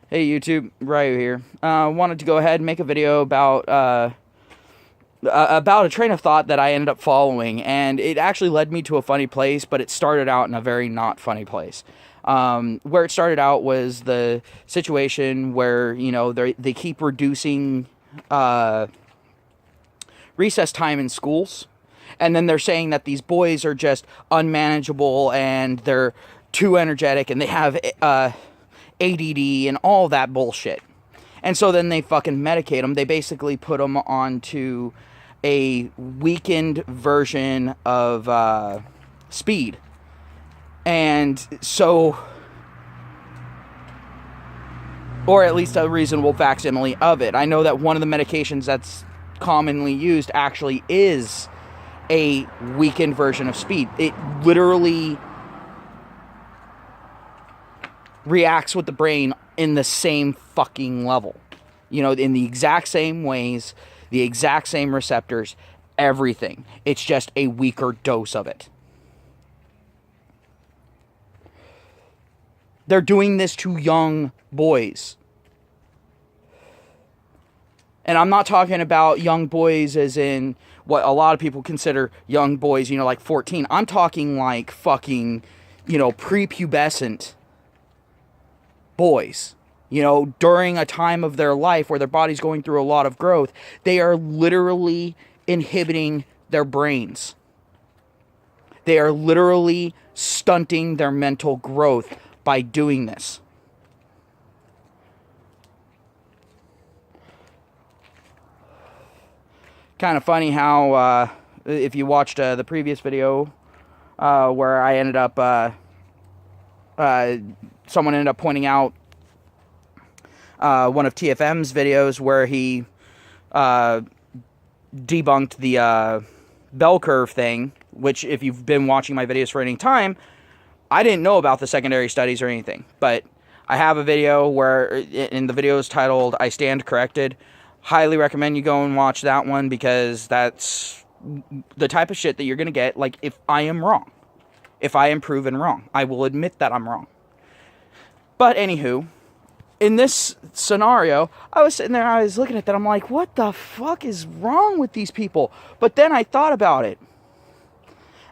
Hey YouTube, Ryu here. Wanted to go ahead and make a video about a train of thought that I ended up following, and it actually led me to a funny place, but it started out in a very not funny place. Where it started out was the situation where, they keep reducing recess time in schools, and then they're saying that these boys are just unmanageable and they're too energetic and they have ADD and all that bullshit. And so then they fucking medicate them. They basically put them onto a weakened version of speed. And so, or at least a reasonable facsimile of it. I know that one of the medications that's commonly used actually is a weakened version of speed. It literally reacts with the brain in the same fucking level. In the exact same ways, the exact same receptors, everything. It's just a weaker dose of it. They're doing this to young boys. And I'm not talking about young boys as in what a lot of people consider young boys, like 14. I'm talking like fucking, prepubescent boys. During a time of their life where their body's going through a lot of growth, they are literally inhibiting their brains. They are literally stunting their mental growth by doing this. Kind of funny how, if you watched the previous video, where I ended up, someone ended up pointing out one of TFM's videos where he debunked the bell curve thing, which if you've been watching my videos for any time, I didn't know about the secondary studies or anything, but I have a video where, and the video is titled, I Stand Corrected. Highly recommend you go and watch that one, because that's the type of shit that you're going to get, like, if I am wrong. If I am proven wrong. I will admit that I'm wrong. But anywho, in this scenario, I was sitting there, I was looking at that, I'm like, what the fuck is wrong with these people? But then I thought about it.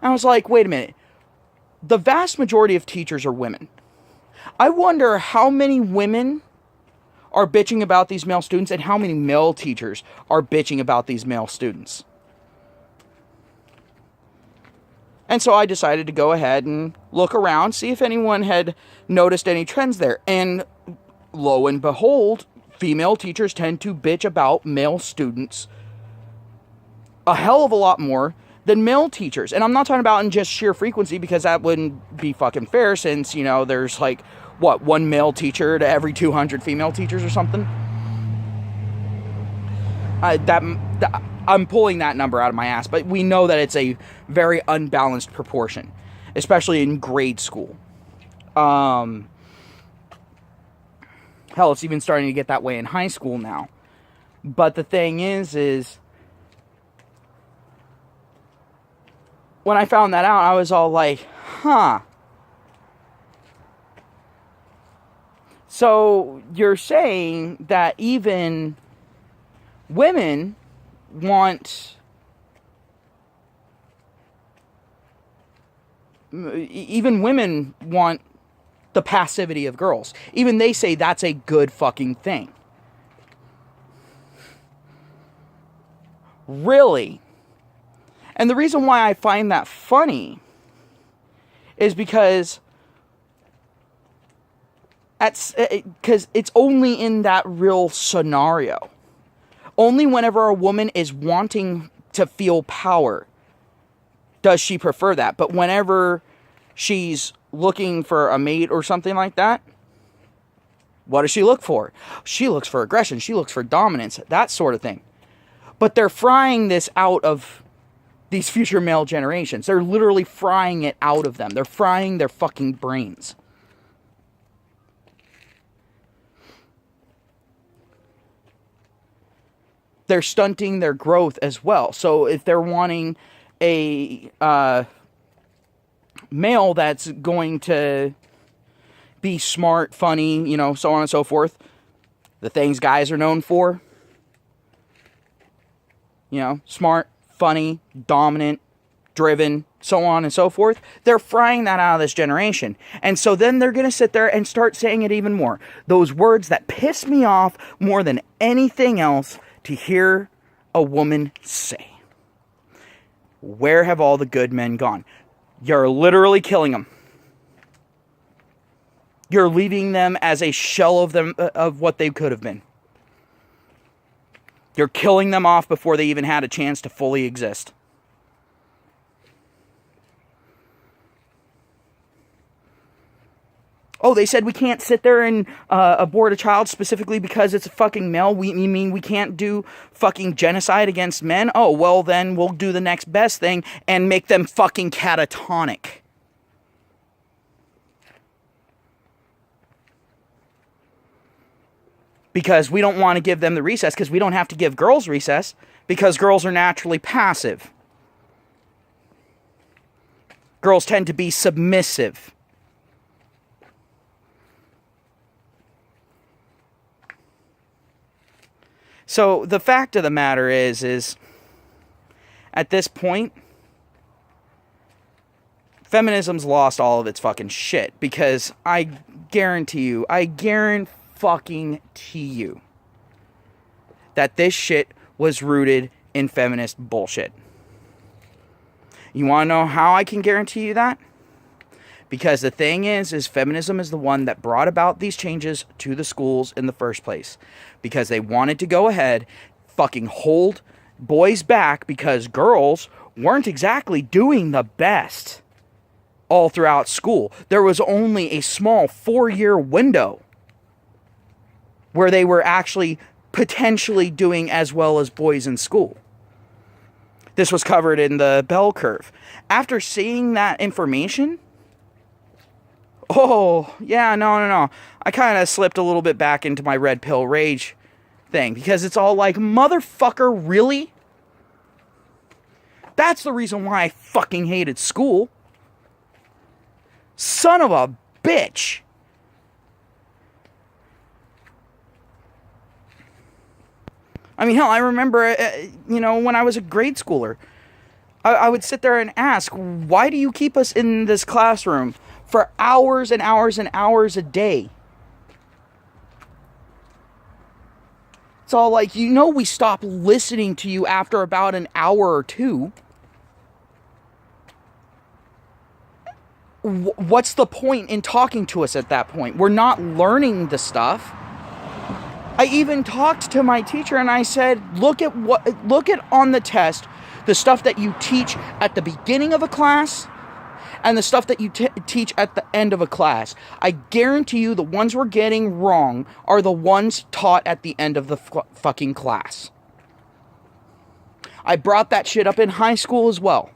I was like, wait a minute. The vast majority of teachers are women. I wonder how many women are bitching about these male students and how many male teachers are bitching about these male students. And so I decided to go ahead and look around, see if anyone had noticed any trends there. And lo and behold, female teachers tend to bitch about male students a hell of a lot more than male teachers. And I'm not talking about in just sheer frequency, because that wouldn't be fucking fair, since, there's like, one male teacher to every 200 female teachers or something. I'm pulling that number out of my ass, but we know that it's a very unbalanced proportion, especially in grade school. Hell, it's even starting to get that way in high school now. But the thing is when I found that out, I was all like, huh. So you're saying that even women want the passivity of girls. Even they say that's a good fucking thing. Really? And the reason why I find that funny is because it's only in that real scenario. Only whenever a woman is wanting to feel power does she prefer that. But whenever she's looking for a mate or something like that, what does she look for? She looks for aggression. She looks for dominance, that sort of thing. But they're frying this out of these future male generations. They're literally frying it out of them. They're frying their fucking brains. They're stunting their growth as well. So if they're wanting a male that's going to be smart, funny, you know, so on and so forth. The things guys are known for. You know, smart, funny, dominant, driven, so on and so forth. They're frying that out of this generation. And so then they're going to sit there and start saying it even more. Those words that piss me off more than anything else to hear a woman say. Where have all the good men gone? You're literally killing them. You're leaving them as a shell of them, of what they could have been. You're killing them off before they even had a chance to fully exist. Oh, they said we can't sit there and abort a child specifically because it's a fucking male. You mean we can't do fucking genocide against men? Oh, well then we'll do the next best thing and make them fucking catatonic. Because we don't want to give them the recess, because we don't have to give girls recess, because girls are naturally passive. Girls tend to be submissive. So the fact of the matter is at this point, feminism's lost all of its fucking shit, because I guarantee you that this shit was rooted in feminist bullshit. You want to know how I can guarantee you that? Because the thing is feminism is the one that brought about these changes to the schools in the first place. Because they wanted to go ahead, fucking hold boys back, because girls weren't exactly doing the best all throughout school. There was only a small 4-year window where they were actually potentially doing as well as boys in school. This was covered in the bell curve. After seeing that information, oh, yeah, no. I kind of slipped a little bit back into my red pill rage thing, because it's all like, motherfucker, really? That's the reason why I fucking hated school. Son of a bitch. I mean, hell, I remember, when I was a grade schooler, I would sit there and ask, why do you keep us in this classroom for hours and hours and hours a day? It's all like, we stop listening to you after about an hour or two. What's the point in talking to us at that point? We're not learning the stuff. I even talked to my teacher and I said, look at on the test, the stuff that you teach at the beginning of a class and the stuff that you teach at the end of a class. I guarantee you the ones we're getting wrong are the ones taught at the end of the fucking class. I brought that shit up in high school as well.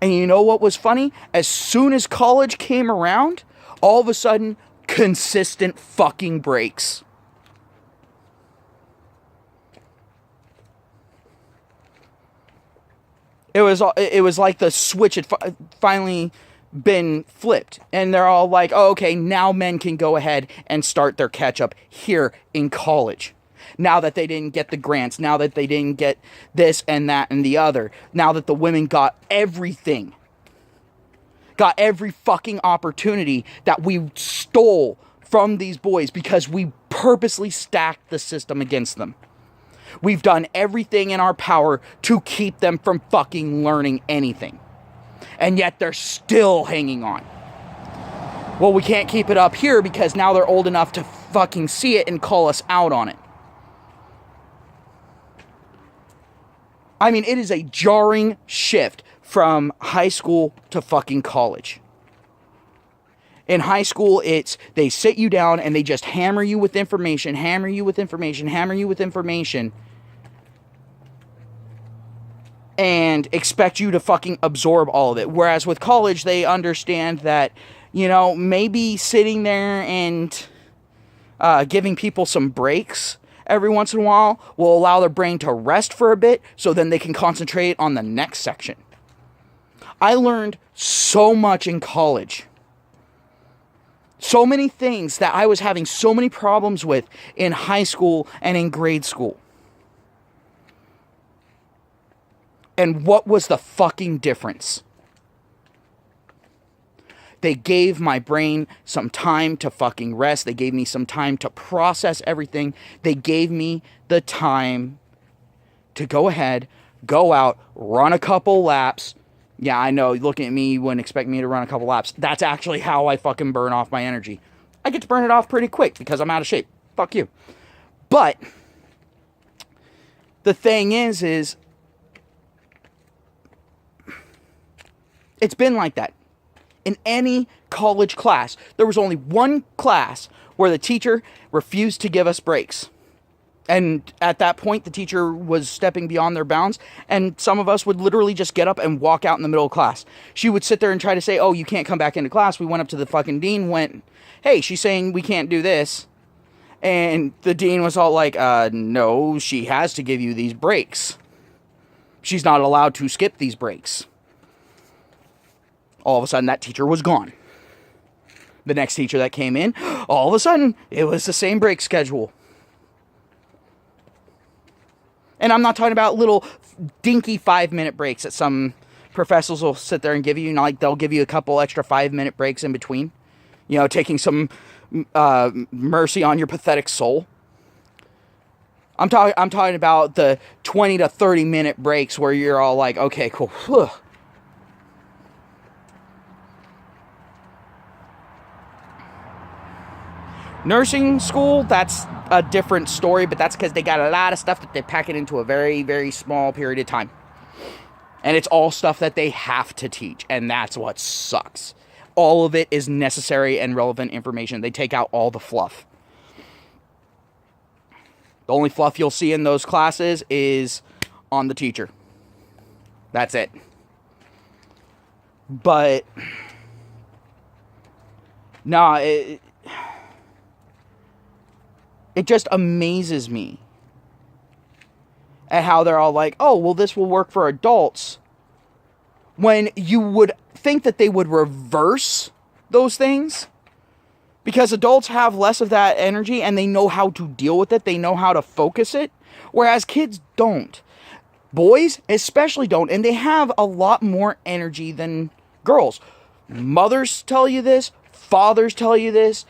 And you know what was funny? As soon as college came around, all of a sudden, consistent fucking breaks. It was like the switch had finally been flipped. And they're all like, oh, okay, now men can go ahead and start their catch-up here in college. Now that they didn't get the grants, now that they didn't get this and that and the other, now that the women got everything, got every fucking opportunity that we stole from these boys because we purposely stacked the system against them. We've done everything in our power to keep them from fucking learning anything. And yet they're still hanging on. Well, we can't keep it up here because now they're old enough to fucking see it and call us out on it. I mean, it is a jarring shift from high school to fucking college. In high school, they sit you down and they just hammer you with information, hammer you with information, and expect you to fucking absorb all of it. Whereas with college, they understand that, maybe sitting there and giving people some breaks every once in a while will allow their brain to rest for a bit so then they can concentrate on the next section. I learned so much in college. So many things that I was having so many problems with in high school and in grade school. And what was the fucking difference? They gave my brain some time to fucking rest. They gave me some time to process everything. They gave me the time to go ahead, go out, run a couple laps. Yeah, I know, looking at me, you wouldn't expect me to run a couple laps. That's actually how I fucking burn off my energy. I get to burn it off pretty quick because I'm out of shape. Fuck you. But the thing is it's been like that. In any college class, there was only one class where the teacher refused to give us breaks. And at that point, the teacher was stepping beyond their bounds, and some of us would literally just get up and walk out in the middle of class. She would sit there and try to say, oh, you can't come back into class. We went up to the fucking dean, went, hey, she's saying we can't do this. And the dean was all like, no, she has to give you these breaks. She's not allowed to skip these breaks. All of a sudden, that teacher was gone. The next teacher that came in, all of a sudden, it was the same break schedule. And I'm not talking about little dinky 5-minute breaks that some professors will sit there and give you. You know, like they'll give you a couple extra 5-minute breaks in between. You know, taking some mercy on your pathetic soul. I'm talking about the 20 to 30-minute breaks where you're all like, okay, cool. Whew. Nursing school, that's a different story, but that's because they got a lot of stuff that they pack it into a very, very small period of time. And it's all stuff that they have to teach, and that's what sucks. All of it is necessary and relevant information. They take out all the fluff. The only fluff you'll see in those classes is on the teacher. That's it. But, nah, it just amazes me at how they're all like, oh, well, this will work for adults. When you would think that they would reverse those things. Because adults have less of that energy and they know how to deal with it. They know how to focus it. Whereas kids don't. Boys especially don't. And they have a lot more energy than girls. Mothers tell you this. Fathers tell you this.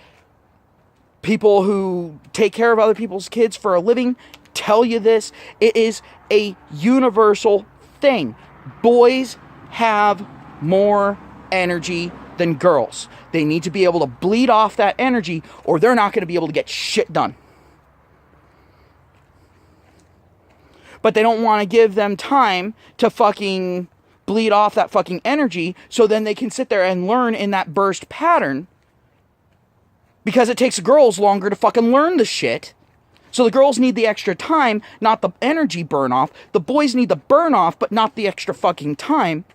People who take care of other people's kids for a living tell you this. It is a universal thing. Boys have more energy than girls. They need to be able to bleed off that energy or they're not going to be able to get shit done. But they don't want to give them time to fucking bleed off that fucking energy so then they can sit there and learn in that burst pattern. Because it takes girls longer to fucking learn the shit. So the girls need the extra time, not the energy burn off. The boys need the burn off, but not the extra fucking time.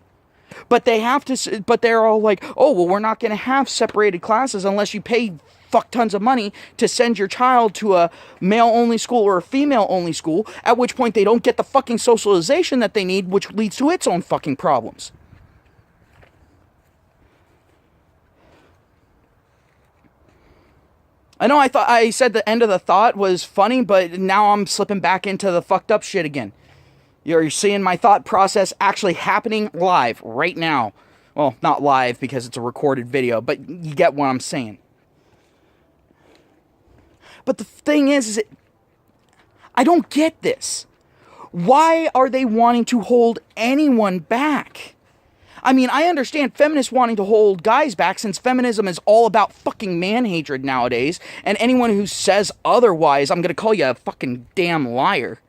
But they have to, but they're all like, oh, well, we're not going to have separated classes unless you pay fuck tons of money to send your child to a male-only school or a female-only school, at which point they don't get the fucking socialization that they need, which leads to its own fucking problems. I know I said the end of the thought was funny, but now I'm slipping back into the fucked up shit again. You're seeing my thought process actually happening live right now. Well, not live because it's a recorded video, but you get what I'm saying. But the thing is I don't get this. Why are they wanting to hold anyone back? I mean, I understand feminists wanting to hold guys back since feminism is all about fucking man-hatred nowadays. And anyone who says otherwise, I'm going to call you a fucking damn liar.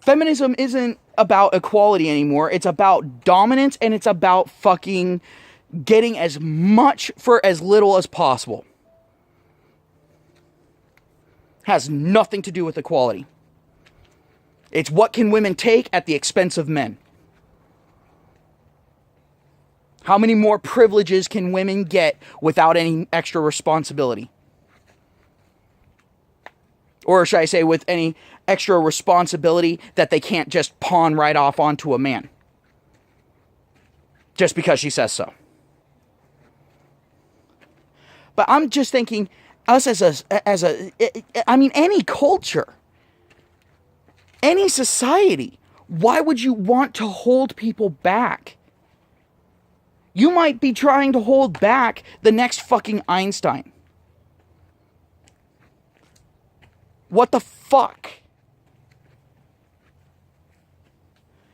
Feminism isn't about equality anymore. It's about dominance and it's about fucking getting as much for as little as possible. Has nothing to do with equality. It's what can women take at the expense of men. How many more privileges can women get without any extra responsibility? Or should I say with any extra responsibility that they can't just pawn right off onto a man? just because she says so. But I'm just thinking, us any culture, any society, why would you want to hold people back? You might be trying to hold back the next fucking Einstein. What the fuck?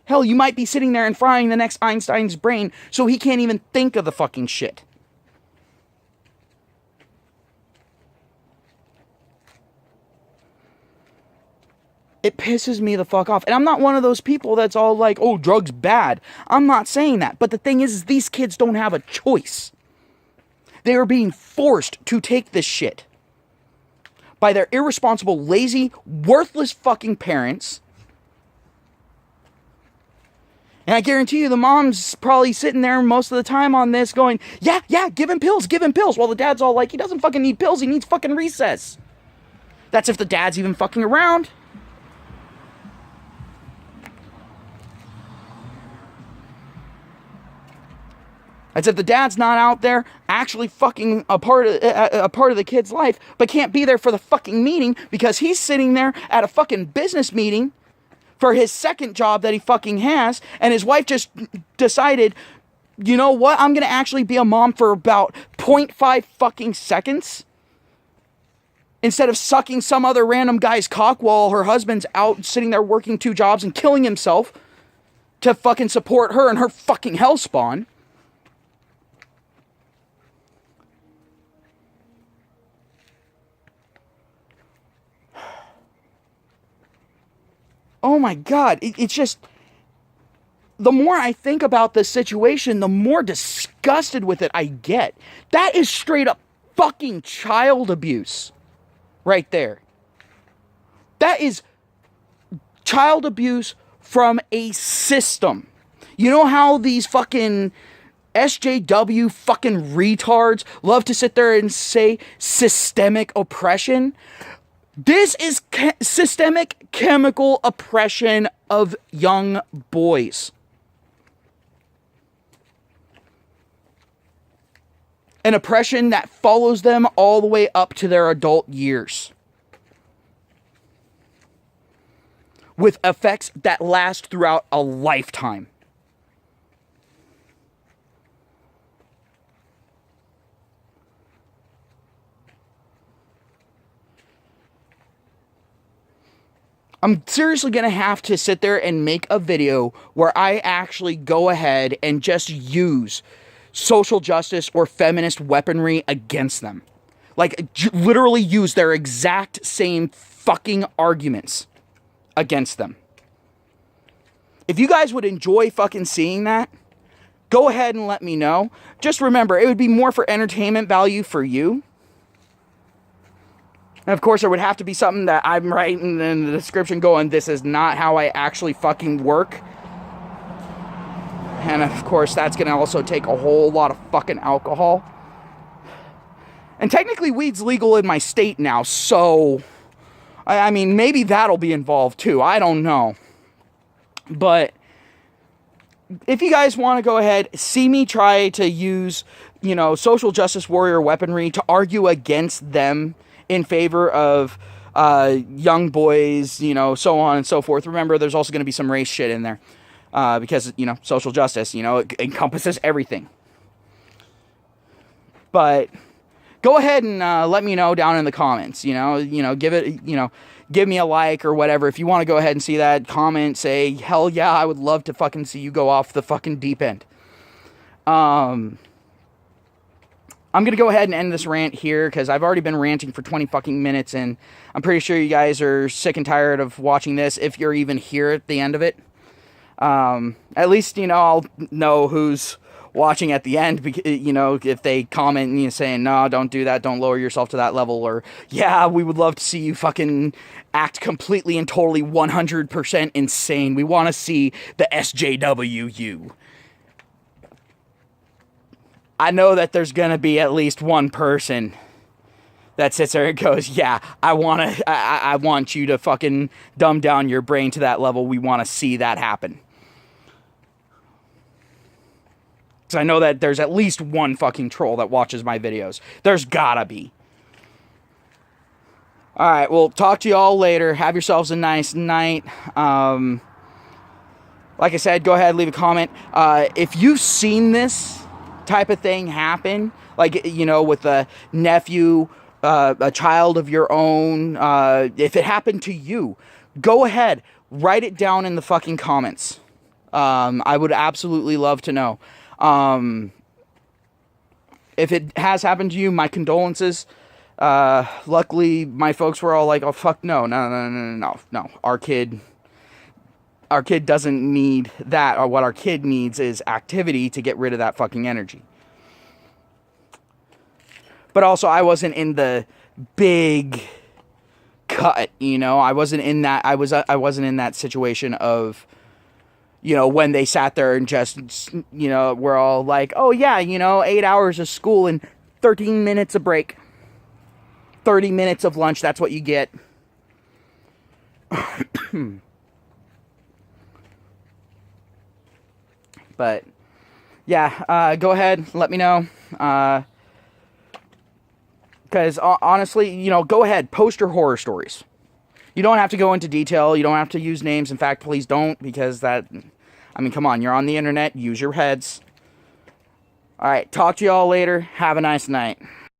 Hell, you might be sitting there and frying the next Einstein's brain so he can't even think of the fucking shit. It pisses me the fuck off. And I'm not one of those people that's all like, oh, drugs bad. I'm not saying that. But the thing is these kids don't have a choice. They are being forced to take this shit by their irresponsible, lazy, worthless fucking parents. And I guarantee you the mom's probably sitting there most of the time on this going, yeah, give him pills. While the dad's all like, he doesn't fucking need pills, he needs fucking recess. That's if the dad's even fucking around. As if the dad's not out there actually fucking a part of the kid's life, but can't be there for the fucking meeting because he's sitting there at a fucking business meeting for his second job that he fucking has, and his wife just decided, you know what, I'm gonna actually be a mom for about 0.5 fucking seconds instead of sucking some other random guy's cock while her husband's out sitting there working 2 jobs and killing himself to fucking support her and her fucking hellspawn. Oh my God, it's just, the more I think about this situation, the more disgusted with it I get. That is straight up fucking child abuse right there. That is child abuse from a system. You know how these fucking SJW fucking retards love to sit there and say systemic oppression? This is systemic chemical oppression of young boys. An oppression that follows them all the way up to their adult years. With effects that last throughout a lifetime. I'm seriously going to have to sit there and make a video where I actually go ahead and just use social justice or feminist weaponry against them. Like, literally use their exact same fucking arguments against them. If you guys would enjoy fucking seeing that, go ahead and let me know. Just remember, it would be more for entertainment value for you. And of course, there would have to be something that I'm writing in the description going, this is not how I actually fucking work. And of course, that's going to also take a whole lot of fucking alcohol. And technically, weed's legal in my state now, so I mean, maybe that'll be involved too. I don't know. But if you guys want to go ahead, see me try to use, you know, social justice warrior weaponry to argue against them in favor of young boys, you know, so on and so forth. Remember, there's also going to be some race shit in there because, you know, social justice, you know, it encompasses everything. But go ahead and let me know down in the comments, you know, give it, you know, give me a like or whatever. If you want to go ahead and see that, comment, say, hell yeah, I would love to fucking see you go off the fucking deep end. I'm going to go ahead and end this rant here because I've already been ranting for 20 fucking minutes and I'm pretty sure you guys are sick and tired of watching this if you're even here at the end of it. At least, you know, I'll know who's watching at the end, you know, if they comment and you saying, no, don't do that, don't lower yourself to that level, or, yeah, we would love to see you fucking act completely and totally 100% insane. We want to see the SJWU. I know that there's going to be at least one person that sits there and goes, yeah, I want you to fucking dumb down your brain to that level. We want to see that happen. Because I know that there's at least one fucking troll that watches my videos. There's gotta be. Alright, well, talk to you all later. Have yourselves a nice night. Like I said, go ahead, leave a comment. If you've seen this type of thing happen, like, you know, with a nephew, a child of your own, if it happened to you, go ahead, write it down in the fucking comments. I would absolutely love to know. If it has happened to you, my condolences. Luckily, my folks were all like, oh, fuck, no. Our kid doesn't need that. Or what our kid needs is activity to get rid of that fucking energy. But also, I wasn't in the big cut, you know. I wasn't in that. I wasn't in that situation of, you know, when they sat there and just, you know, we're all like, oh yeah, you know, 8 hours of school and 13 minutes of break, 30 minutes of lunch. That's what you get. But yeah, go ahead, let me know. Because honestly, you know, go ahead, post your horror stories. You don't have to go into detail. You don't have to use names. In fact, please don't, because that, I mean, come on, you're on the internet. Use your heads. All right, talk to you all later. Have a nice night.